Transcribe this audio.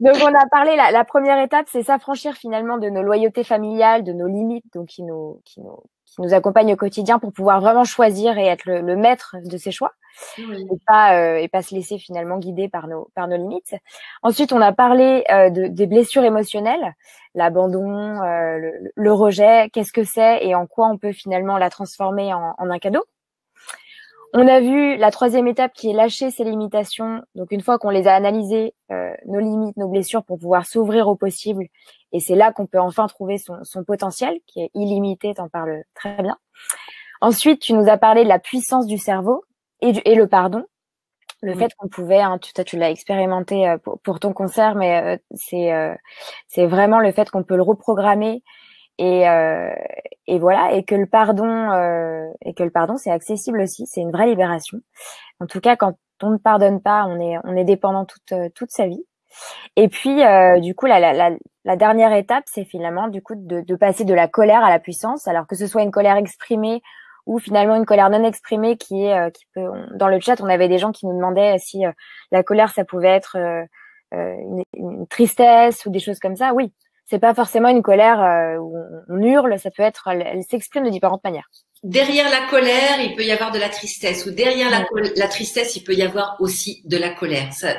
Donc, on a parlé, la première étape, c'est s'affranchir finalement de nos loyautés familiales, de nos limites, donc qui nous accompagnent au quotidien pour pouvoir vraiment choisir et être le maître de ses choix Oui. et pas se laisser finalement guider par nos limites. Ensuite, on a parlé des blessures émotionnelles, l'abandon, le rejet, qu'est-ce que c'est et en quoi on peut finalement la transformer en un cadeau. On a vu la troisième étape qui est lâcher ses limitations. Donc une fois qu'on les a analysées, nos limites, nos blessures, pour pouvoir s'ouvrir au possible. Et c'est là qu'on peut enfin trouver son potentiel, qui est illimité, t'en parles très bien. Ensuite, tu nous as parlé de la puissance du cerveau et le pardon. Le fait qu'on pouvait, hein, tu l'as expérimenté pour ton concert, mais c'est vraiment le fait qu'on peut le reprogrammer et, euh, et voilà, et que le pardon, c'est accessible aussi, c'est une vraie libération. En tout cas, quand on ne pardonne pas, on est dépendant toute sa vie. Et puis, du coup, la dernière étape, c'est finalement du coup de passer de la colère à la puissance, alors que ce soit une colère exprimée ou finalement une colère non exprimée qui peut. Dans le chat, on avait des gens qui nous demandaient si la colère, ça pouvait être une tristesse ou des choses comme ça. Oui, c'est pas forcément une colère où on hurle, ça peut être, elle s'exprime de différentes manières. Derrière la colère, il peut y avoir de la tristesse, ou derrière Ouais. la tristesse, il peut y avoir aussi de la colère. Ça,